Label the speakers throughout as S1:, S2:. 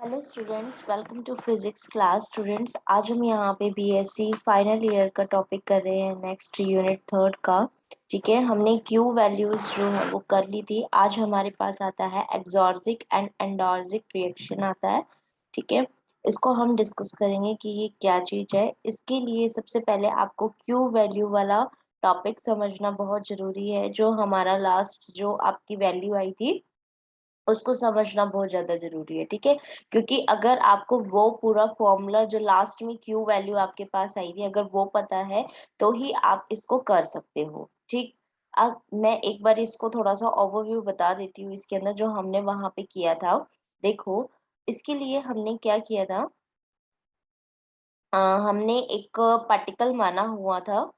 S1: Hello students, welcome to physics class. Students, आज हम यहाँ पे बीएससी फाइनल ईयर का टॉपिक कर रहे हैं, नेक्स्ट यूनिट थर्ड का। ठीक है, हमने क्यू वैल्यूज जो है वो कर ली थी। आज हमारे पास आता है एक्सोर्जिक एंड एंडोर्जिक रिएक्शन आता है। ठीक है, इसको हम डिस्कस करेंगे कि ये क्या चीज़ है। इसके लिए सबसे पहले आपको क्यू वैल्यू वाला टॉपिक समझना बहुत जरूरी है। जो हमारा लास्ट जो आपकी वैल्यू आई थी उसको समझना बहुत ज्यादा जरूरी है। ठीक है, क्योंकि अगर आपको वो पूरा फॉर्मूला जो लास्ट में क्यू वैल्यू आपके पास आई थी अगर वो पता है तो ही आप इसको कर सकते हो। ठीक, अब मैं एक बार इसको थोड़ा सा ओवरव्यू बता देती हूँ इसके अंदर जो हमने वहां पे किया था। देखो, इसके लिए हमने क्या किया था। अ, हमने एक पार्टिकल माना हुआ था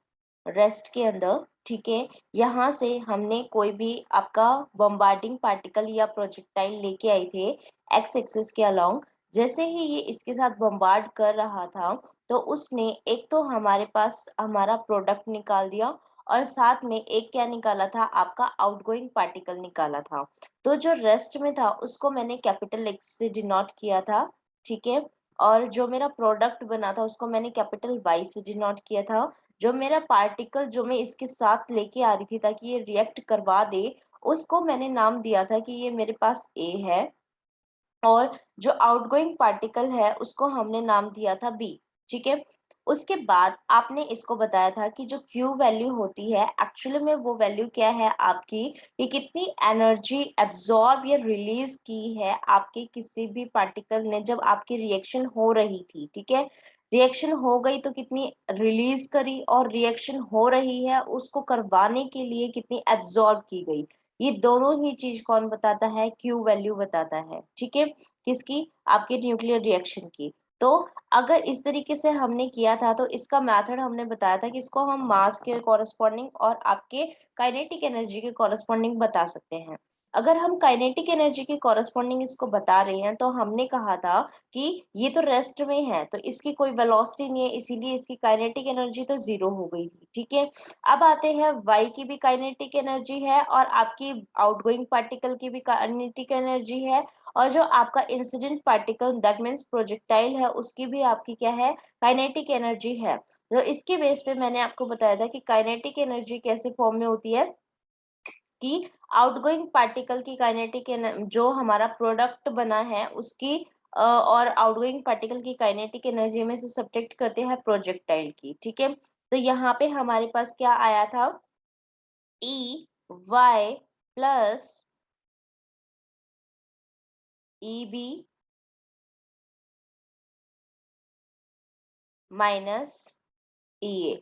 S1: रेस्ट के अंदर। ठीक है, यहाँ से हमने कोई भी आपका बम्बार्डिंग पार्टिकल या प्रोजेक्टाइल लेके आए थे एक्स एक्सिस के अलोंग। जैसे ही ये इसके साथ बम्बार्ड कर रहा था तो उसने एक तो हमारे पास हमारा प्रोडक्ट निकाल दिया और साथ में एक क्या निकाला था, आपका आउटगोइंग पार्टिकल निकाला था। तो जो रेस्ट में था उसको मैंने कैपिटल एक्स से डिनोट किया था। ठीक है, और जो मेरा प्रोडक्ट बना था उसको मैंने कैपिटल वाई से डिनोट किया था। जो मेरा पार्टिकल जो मैं इसके साथ लेके आ रही थी ताकि ये रिएक्ट करवा दे, उसको मैंने नाम दिया था कि ये मेरे पास ए है। और जो आउटगोइंग पार्टिकल है उसको हमने नाम दिया था बी। ठीक है, उसके बाद आपने इसको बताया था कि जो क्यू वैल्यू होती है एक्चुअली में वो वैल्यू क्या है आपकी, कि कितनी एनर्जी एब्जॉर्ब या रिलीज की है आपके किसी भी पार्टिकल ने जब आपकी रिएक्शन हो रही थी। ठीक है, रिएक्शन हो गई तो कितनी रिलीज करी, और रिएक्शन हो रही है उसको करवाने के लिए कितनी एब्जॉर्ब की गई। ये दोनों ही चीज कौन बताता है, क्यू वैल्यू बताता है। ठीक है, किसकी, आपके न्यूक्लियर रिएक्शन की। तो अगर इस तरीके से हमने किया था तो इसका मेथड हमने बताया था कि इसको हम मास के कॉरेस्पॉन्डिंग और आपके काइनेटिक एनर्जी के कॉरेस्पॉन्डिंग बता सकते हैं। अगर हम काइनेटिक एनर्जी के कॉरेस्पॉन्डिंग इसको बता रहे हैं तो हमने कहा था कि ये तो रेस्ट में है तो इसकी कोई वेलोसिटी नहीं है, इसीलिए इसकी काइनेटिक एनर्जी तो जीरो हो गई थी। ठीक है, अब आते हैं वाई की भी काइनेटिक एनर्जी है और आपकी आउटगोइंग पार्टिकल की भी काइनेटिक एनर्जी है। और जो आपका incident particle that means projectile है उसकी भी आपकी क्या है, काइनेटिक एनर्जी है। तो इसके बेस पे मैंने आपको बताया था कि काइनेटिक एनर्जी कैसे फॉर्म में होती है, कि आउटगोइंग पार्टिकल की काइनेटिक जो हमारा प्रोडक्ट बना है उसकी और आउटगोइंग पार्टिकल की काइनेटिक एनर्जी में से सब्ट्रैक्ट करते हैं प्रोजेक्टाइल की। ठीक है, तो यहाँ पे हमारे पास क्या आया था, E Y plus E B minus E A.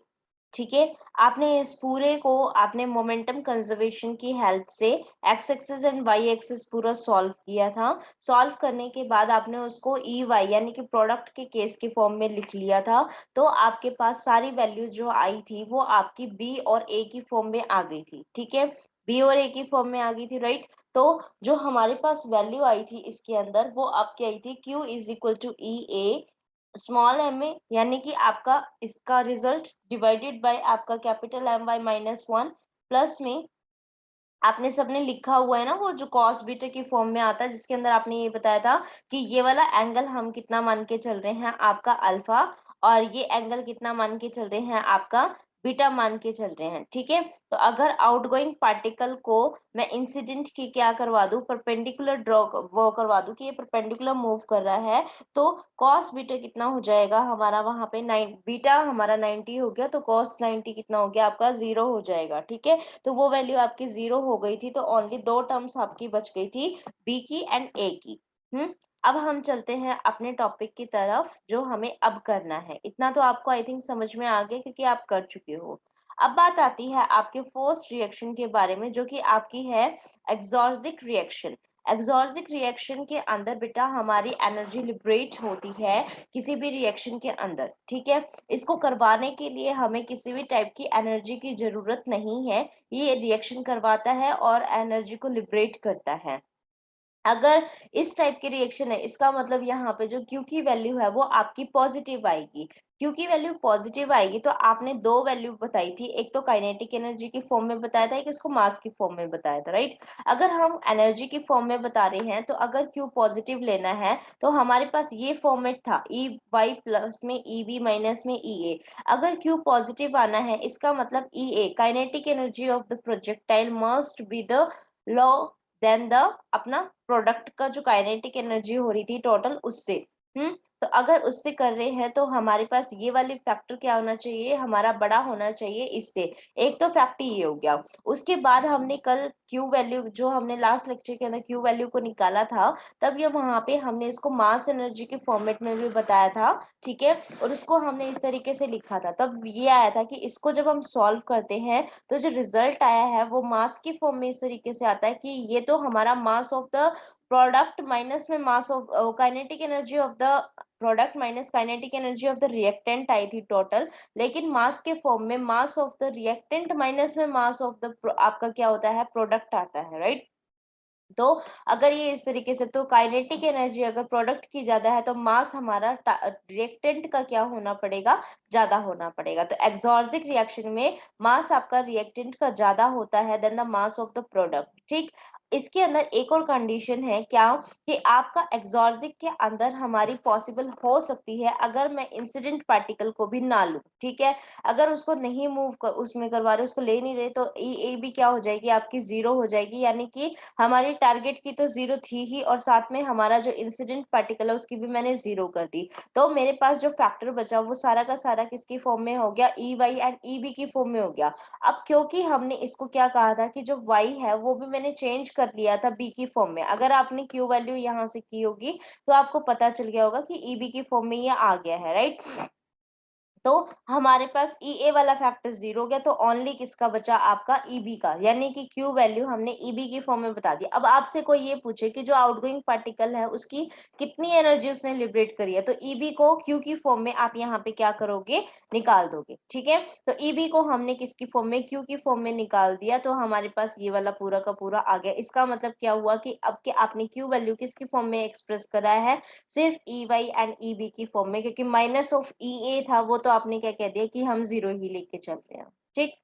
S1: ठीक है, आपने इस पूरे को आपने मोमेंटम कंजर्वेशन की हेल्प से X axis and Y axis पूरा सॉल्व किया था। सॉल्व करने के बाद आपने उसको ई वाई यानी कि प्रोडक्ट के केस के फॉर्म में लिख लिया था। तो आपके पास सारी वैल्यू जो आई थी वो आपकी बी और ए की फॉर्म में आ गई थी। ठीक है, बी और ए की फॉर्म में आ गई थी, राइट। तो जो हमारे पास वैल्यू आई थी इसके अंदर वो आपकी आई थी Q is equal to E A small M में, यानी कि आपका इसका रिजल्ट डिवाइडेड बाय आपका capital M Y minus one, plus में आपने सबने लिखा हुआ है ना वो जो कॉस बीटा की फॉर्म में आता है जिसके अंदर आपने ये बताया था कि ये वाला एंगल हम कितना मान के चल रहे हैं, आपका अल्फा। और ये एंगल कितना मान के चल रहे हैं, आपका बीटा मान के चल रहे हैं। ठीक है, तो अगर आउटगोइंग पार्टिकल को मैं इंसिडेंट की क्या करवा दूं, परपेंडिकुलर ड्रॉ वो करवा दूं कि ये परपेंडिकुलर मूव कर रहा है, तो कॉस बीटा कितना हो जाएगा हमारा वहां पे नाइन, बीटा हमारा 90 हो गया तो कॉस 90 कितना हो गया आपका, जीरो हो जाएगा। ठीक है, तो वो वैल्यू आपकी जीरो हो गई थी तो ओनली दो टर्म्स आपकी बच गई थी, बी की एंड ए की। अब हम चलते हैं अपने टॉपिक की तरफ जो हमें अब करना है। इतना तो आपको आई थिंक समझ में आ गया क्योंकि आप कर चुके हो। अब बात आती है आपके फर्स्ट रिएक्शन के बारे में जो कि आपकी है एक्सोर्जिक रिएक्शन। एक्सोर्जिक रिएक्शन के अंदर बेटा हमारी एनर्जी लिबरेट होती है किसी भी रिएक्शन के अंदर। ठीक है, इसको करवाने के लिए हमें किसी भी टाइप की एनर्जी की जरूरत नहीं है, ये रिएक्शन करवाता है और एनर्जी को लिबरेट करता है। अगर इस टाइप की रिएक्शन है, इसका मतलब यहाँ पे जो क्यू की वैल्यू है वो आपकी पॉजिटिव आएगी। क्यू की वैल्यू पॉजिटिव आएगी तो आपने दो वैल्यू बताई थी, एक तो काइनेटिक एनर्जी की फॉर्म में बताया था, एक इसको मास की फॉर्म में बताया था, राइट। अगर हम एनर्जी की फॉर्म में बता रहे हैं तो अगर क्यू पॉजिटिव लेना है तो हमारे पास ये फॉर्मेट था, ई वाई प्लस में ई बी माइनस में ई ए। अगर क्यू पॉजिटिव आना है, इसका मतलब E A kinetic energy of the projectile must be the law then the अपना प्रोडक्ट का जो काइनेटिक एनर्जी हो रही थी टोटल उससे। तो अगर उससे कर रहे हैं तो हमारे पास ये वाली फैक्टर क्या होना चाहिए, हमारा बड़ा होना चाहिए इससे। एक तो फैक्टर ये हो गया। उसके बाद हमने कल क्यू वैल्यू जो हमने लास्ट लेक्चर के अंदर क्यू वैल्यू को निकाला था, तब ये वहां पे हमने इसको मास एनर्जी के फॉर्मेट में भी बताया था, ठीक है। और उसको हमने इस तरीके से लिखा था, तब ये आया था कि इसको जब हम सॉल्व करते हैं तो जो रिजल्ट आया है वो मास की फॉर्म में इस तरीके से आता है कि ये तो हमारा mass of the product minus में mass of kinetic energy of the product minus kinetic energy of the reactant आई थी टोटल। लेकिन मास के फॉर्म में mass of the reactant minus में मास ऑफ द आपका क्या होता है, प्रोडक्ट आता है, राइट। तो अगर ये इस तरीके से, तो काइनेटिक एनर्जी अगर प्रोडक्ट की ज्यादा है तो मास हमारा रिएक्टेंट का क्या होना पड़ेगा, ज्यादा होना पड़ेगा। तो एक्सोर्जिक रिएक्शन में मास आपका रिएक्टेंट का ज्यादा होता है than the mass of the product, ठीक। इसके अंदर एक और कंडीशन है क्या, कि आपका एक्सोर्जिक के अंदर हमारी पॉसिबल हो सकती है अगर मैं इंसिडेंट पार्टिकल को भी ना लूं, ठीक है। अगर उसको नहीं मूव कर, उसमें करवा रहे, उसको ले नहीं रहे, तो ई ए भी क्या हो जाएगी, आपकी जीरो हो जाएगी। यानी कि हमारी टारगेट की तो जीरो थी ही, और साथ में हमारा जो इंसिडेंट पार्टिकल है उसकी भी मैंने जीरो कर दी। तो मेरे पास जो फैक्टर बचा वो सारा का सारा किसकी फॉर्म में हो गया, E Y and E B की फॉर्म में हो गया। अब क्योंकि हमने इसको क्या कहा था कि जो वाई है वो भी मैंने चेंज कर लिया था बी की फॉर्म में। अगर आपने क्यू वैल्यू यहाँ से की होगी तो आपको पता चल गया होगा कि ई बी की फॉर्म में ये आ गया है, राइट। तो हमारे पास ई ए वाला फैक्टर जीरो हो गया, तो ओनली किसका बचा, आपका ई बी का। यानी कि क्यू वैल्यू हमने ई बी की फॉर्म में बता दी। अब आपसे कोई ये पूछे कि जो आउटगोइंग पार्टिकल है उसकी कितनी एनर्जी उसने लिबरेट करी है, तो ई बी को क्यू की फॉर्म में आप यहाँ पे क्या करोगे, निकाल दोगे, ठीक है। तो ई बी को हमने किसकी फॉर्म में, क्यू की फॉर्म में निकाल दिया, तो हमारे पास ये वाला पूरा का पूरा आ गया। इसका मतलब क्या हुआ कि अब के आपने क्यू वैल्यू किसकी फॉर्म में एक्सप्रेस करा है, सिर्फ E Y and E B की फॉर्म में, क्योंकि माइनस ऑफ ई ए था वो तो आपने क्या कह दिया कि हम जीरो ही लेके चल रहे हैं, ठीक।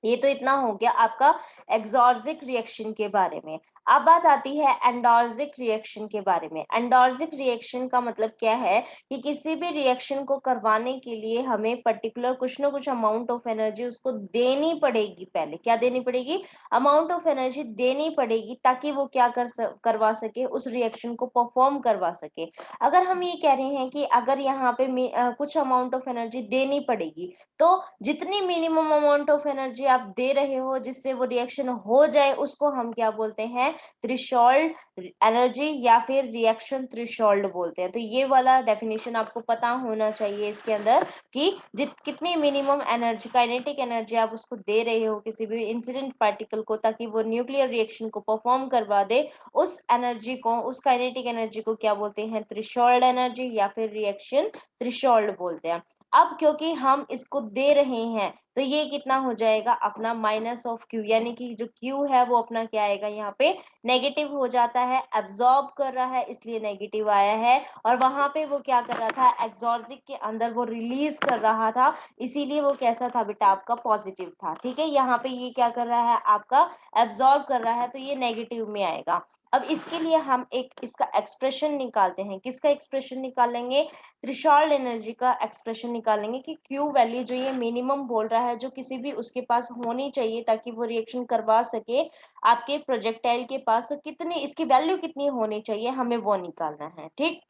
S1: ये तो इतना हो गया आपका एक्सोर्जिक रिएक्शन के बारे में। अब बात आती है एंडोर्जिक रिएक्शन के बारे में। एंडोर्जिक रिएक्शन का मतलब क्या है, कि किसी भी रिएक्शन को करवाने के लिए हमें पर्टिकुलर कुछ ना कुछ अमाउंट ऑफ एनर्जी उसको देनी पड़ेगी। पहले क्या देनी पड़ेगी, अमाउंट ऑफ एनर्जी देनी पड़ेगी, ताकि वो क्या करवा सके, उस रिएक्शन को परफॉर्म करवा सके। अगर हम ये कह रहे हैं कि अगर यहाँ पे कुछ अमाउंट ऑफ एनर्जी देनी पड़ेगी, तो जितनी मिनिमम अमाउंट ऑफ एनर्जी आप दे रहे हो जिससे वो रिएक्शन हो जाए, उसको हम क्या बोलते हैं, थ्रेशोल्ड एनर्जी या फिर रिएक्शन थ्रेशोल्ड बोलते हैं। तो ये वाला डेफिनेशन आपको पता होना चाहिए इसके अंदर, कि कितनी मिनिमम एनर्जी, काइनेटिक एनर्जी आप उसको दे रहे हो किसी भी इंसिडेंट पार्टिकल को, ताकि वो न्यूक्लियर रिएक्शन को परफॉर्म करवा दे। उस एनर्जी को, उस काइनेटिक एनर्जी को क्या बोलते हैं, थ्रेशोल्ड एनर्जी या फिर रिएक्शन थ्रेशोल्ड बोलते हैं। अब क्योंकि हम इसको दे रहे हैं, तो ये कितना हो जाएगा अपना माइनस ऑफ क्यू, यानी कि जो क्यू है वो अपना क्या आएगा, यहाँ पे नेगेटिव हो जाता है। एब्जॉर्ब कर रहा है इसलिए नेगेटिव आया है, और वहां पे वो क्या कर रहा था, एक्सोर्जिक के अंदर वो रिलीज कर रहा था, इसीलिए वो कैसा था बेटा, आपका पॉजिटिव था, ठीक है। यहाँ पे ये क्या कर रहा है, आपका एब्जॉर्ब कर रहा है, तो ये नेगेटिव में आएगा। अब इसके लिए हम एक इसका एक्सप्रेशन निकालते हैं। किसका एक्सप्रेशन निकालेंगे, थ्रेशोल्ड एनर्जी का एक्सप्रेशन निकालेंगे, कि क्यू वैल्यू जो ये मिनिमम बोल रहा है, जो किसी भी उसके पास होनी चाहिए ताकि वो रिएक्शन करवा सके आपके प्रोजेक्टाइल के पास, तो कितनी इसकी वैल्यू कितनी होनी चाहिए, हमें वो निकालना है, ठीक।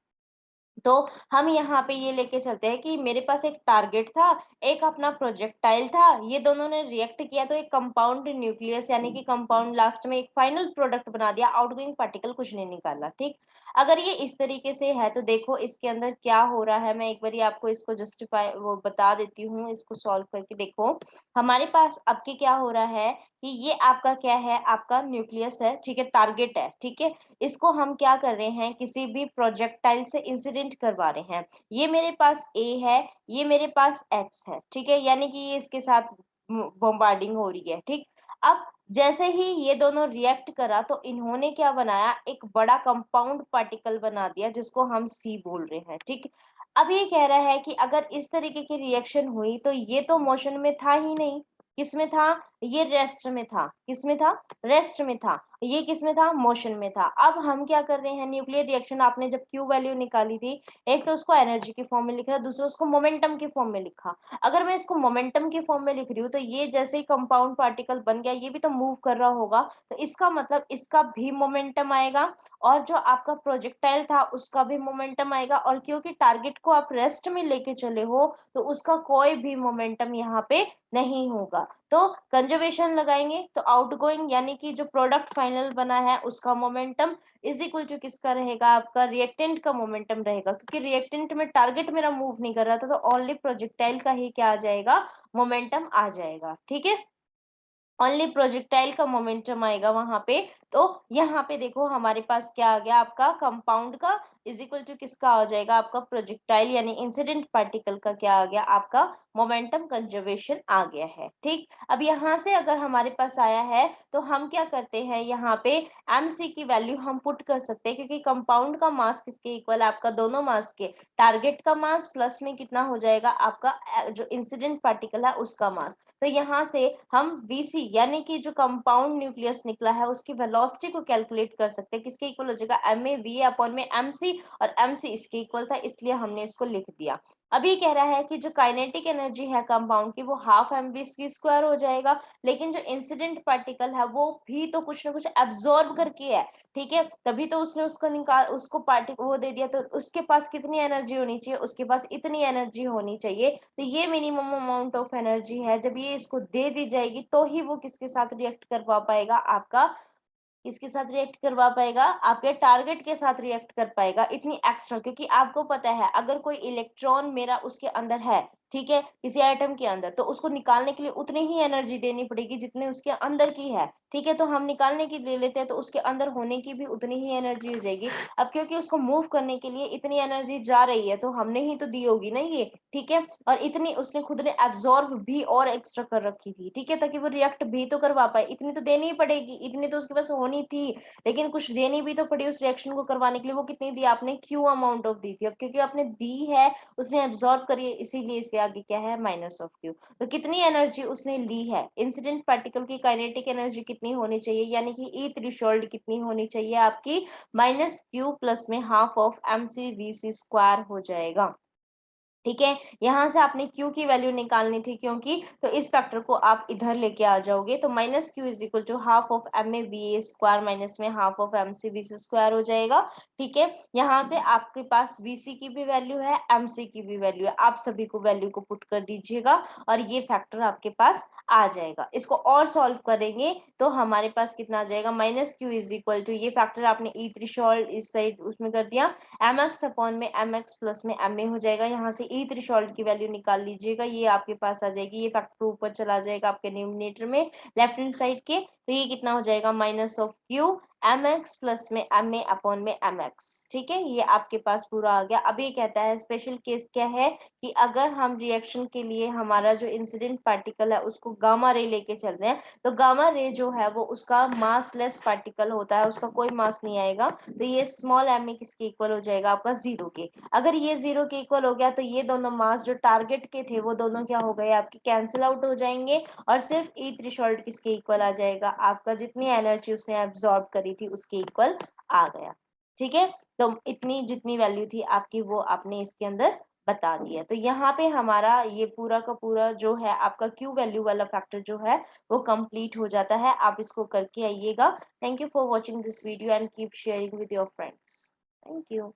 S1: तो हम यहाँ पे ये लेके चलते हैं कि मेरे पास एक टारगेट था, एक अपना प्रोजेक्टाइल था, ये दोनों ने रिएक्ट किया तो एक कंपाउंड न्यूक्लियस यानी कि कंपाउंड लास्ट में एक फाइनल प्रोडक्ट बना दिया, आउटगोइंग पार्टिकल कुछ नहीं निकाला, ठीक। अगर ये इस तरीके से है तो देखो इसके अंदर क्या हो रहा है, मैं एक बार आपको इसको जस्टिफाई वो बता देती हूँ, इसको सॉल्व करके देखो। हमारे पास अब के क्या हो रहा है, कि ये आपका क्या है, आपका न्यूक्लियस है, ठीक है, टारगेट है, ठीक है। इसको हम क्या कर रहे हैं, किसी भी प्रोजेक्टाइल से इंसिडेंट करवा रहे हैं। ये मेरे पास ए है, ये मेरे पास एक्स है, ठीक है, यानी कि ये इसके साथ बॉम्बार्डिंग हो रही है, ठीक। अब जैसे ही ये दोनों रिएक्ट करा तो इन्होंने क्या बनाया, एक बड़ा कंपाउंड पार्टिकल बना दिया जिसको हम सी बोल रहे हैं। ठीक, अब ये कह रहा है कि अगर इस तरीके की रिएक्शन हुई तो ये तो मोशन में था ही नहीं, किसमें था, ये रेस्ट में था, किसमें था, रेस्ट में था, ये किसमें था, मोशन में था। अब हम क्या कर रहे हैं, न्यूक्लियर रिएक्शन आपने जब क्यू वैल्यू निकाली थी, एक तो उसको एनर्जी की फॉर्म में लिखा, दूसरा उसको मोमेंटम की फॉर्म में लिखा। अगर मैं इसको मोमेंटम की फॉर्म में लिख रही हूँ तो ये जैसे ही कंपाउंड पार्टिकल बन गया ये भी तो मूव कर रहा होगा, तो इसका मतलब इसका भी मोमेंटम आएगा, और जो आपका प्रोजेक्टाइल था उसका भी मोमेंटम आएगा, और क्योंकि टारगेट को आप रेस्ट में लेके चले हो तो उसका कोई भी मोमेंटम यहाँ पे नहीं होगा। तो कंजर्वेशन लगाएंगे तो आउटगोइंग यानी कि जो प्रोडक्ट फाइनल बना है उसका मोमेंटम इज इक्वल टू किसका रहेगा, आपका रिएक्टेंट का मोमेंटम रहेगा, क्योंकि रिएक्टेंट में टारगेट मेरा मूव नहीं कर रहा था, तो ओनली प्रोजेक्टाइल का ही क्या आ जाएगा, मोमेंटम आ जाएगा। ठीक है, ओनली प्रोजेक्टाइल का मोमेंटम आएगा वहां पे। तो यहाँ पे देखो हमारे पास क्या आ गया, आपका कंपाउंड का इज इक्वल टू किसका आ जाएगा, आपका प्रोजेक्टाइल यानी इंसिडेंट पार्टिकल का क्या आ गया, आपका मोमेंटम कंजर्वेशन आ गया है। ठीक, अब यहाँ से अगर हमारे पास आया है तो हम क्या करते हैं, यहाँ पे mc की वैल्यू हम पुट कर सकते हैं, क्योंकि कंपाउंड का मास किसके इक्वल है, आपका दोनों मास के, टारगेट का मास प्लस में कितना हो जाएगा, आपका जो इंसिडेंट पार्टिकल है उसका मास। तो यहाँ से हम Vc यानी कि जो कंपाउंड न्यूक्लियस निकला है उसकी वेलोसिटी को कैलकुलेट कर सकते हैं, किसके इक्वल हो जाएगा, MA अपॉन में MC, और MC इसके इक्वल था इसलिए हमने इसको लिख दिया। अभी कह रहा है कि जो काइनेटिक एनर्जी है कंपाउंड की वो हाफ mv² हो जाएगा, लेकिन जो इंसिडेंट पार्टिकल है वो भी तो कुछ ना कुछ एब्जॉर्ब करके है। ठीक है, तभी तो उसने उसको निकाल उसको पार्टी वो दे दिया, तो उसके पास कितनी एनर्जी होनी चाहिए, उसके पास इतनी एनर्जी होनी चाहिए। तो ये मिनिमम अमाउंट ऑफ एनर्जी है, जब ये इसको दे दी जाएगी तो ही वो किसके साथ रिएक्ट करवा पाएगा, आपका किसके साथ रिएक्ट करवा पाएगा, आपके टारगेट के साथ रिएक्ट कर पाएगा इतनी एक्स्ट्रा। क्योंकि आपको पता है अगर कोई इलेक्ट्रॉन मेरा उसके अंदर है, ठीक है, किसी एटम के अंदर, तो उसको निकालने के लिए उतनी ही एनर्जी देनी पड़ेगी जितने उसके अंदर की है। ठीक है, तो हम निकालने की ले लेते हैं तो उसके अंदर होने की भी उतनी ही एनर्जी हो जाएगी। अब क्योंकि उसको मूव करने के लिए इतनी एनर्जी जा रही है तो हमने ही तो दी होगी ना ये। ठीक है, और इतनी उसने खुद ने एब्जॉर्ब भी और एक्स्ट्रा कर रखी थी। ठीक है, ताकि वो रिएक्ट भी तो करवा पाए, इतनी तो देनी ही पड़ेगी, इतनी तो उसके पास होनी थी, लेकिन कुछ देनी भी तो पड़ी उस रिएक्शन को करवाने के लिए। वो कितनी दी आपने, क्यू अमाउंट ऑफ दी थी। अब क्योंकि आपने दी है उसने एब्जॉर्ब करी है, इसीलिए इसके आगे क्या है, माइनस ऑफ क्यू। तो कितनी एनर्जी उसने ली है, इंसिडेंट पार्टिकल की काइनेटिक एनर्जी कितनी होनी चाहिए, यानी कि ई थ्रेशोल्ड कितनी होनी चाहिए आपकी, माइनस क्यू प्लस में हाफ ऑफ mc/v² हो जाएगा। ठीक है, यहाँ से आपने Q की वैल्यू निकालनी थी, क्योंकि तो इस फैक्टर को आप इधर लेके आ जाओगे तो minus Q is equal to half of MA/VA² minus में हाफ ऑफ MC/VC² हो जाएगा। ठीक है, यहाँ पे आपके पास VC की भी वैल्यू है, MC की भी वैल्यू है, आप सभी को वैल्यू को पुट कर दीजिएगा और ये फैक्टर आपके पास आ जाएगा। इसको और सॉल्व करेंगे तो हमारे पास कितना आ जाएगा, minus Q is equal to, ये फैक्टर आपने ई थ्रेशोल्ड इस साइड उसमें कर दिया, mx अपॉन में mx प्लस में ma हो जाएगा। यहाँ से ई थ्रेशोल्ड की वैल्यू निकाल लीजिएगा, ये आपके पास आ जाएगी, ये फैक्टर ऊपर चला जाएगा आपके न्यूमरेटर में लेफ्ट हैंड साइड के, तो ये कितना हो जाएगा, minus of Q mx plus में ma अपॉन में mx। ठीक है, ये आपके पास पूरा आ गया। अब ये कहता है स्पेशल केस क्या है, कि अगर हम रिएक्शन के लिए हमारा जो इंसिडेंट पार्टिकल है उसको गामा रे लेके चल रहे हैं, तो गामा रे जो है वो उसका मासलेस पार्टिकल होता है, उसका कोई मास नहीं आएगा, तो ये स्मॉल एम ए किसके इक्वल हो जाएगा, आपका 0 के। अगर ये 0 के इक्वल हो गया तो ये दोनों मास जो टारगेट के थे वो दोनों क्या हो गए, आपके कैंसिल आउट हो जाएंगे, और सिर्फ ई थ्रेशोल्ड किसके इक्वल आ जाएगा, आपका जितनी एनर्जी उसने एब्जॉर्ब करी थी उसके इक्वल आ गया। ठीक है, तो इतनी जितनी वैल्यू थी आपकी वो आपने इसके अंदर बता दिया। तो यहाँ पे हमारा ये पूरा का पूरा जो है आपका क्यू वैल्यू वाला फैक्टर जो है वो कंप्लीट हो जाता है। आप इसको करके आइएगा। Thank you for watching this video and keep sharing with your friends. Thank you.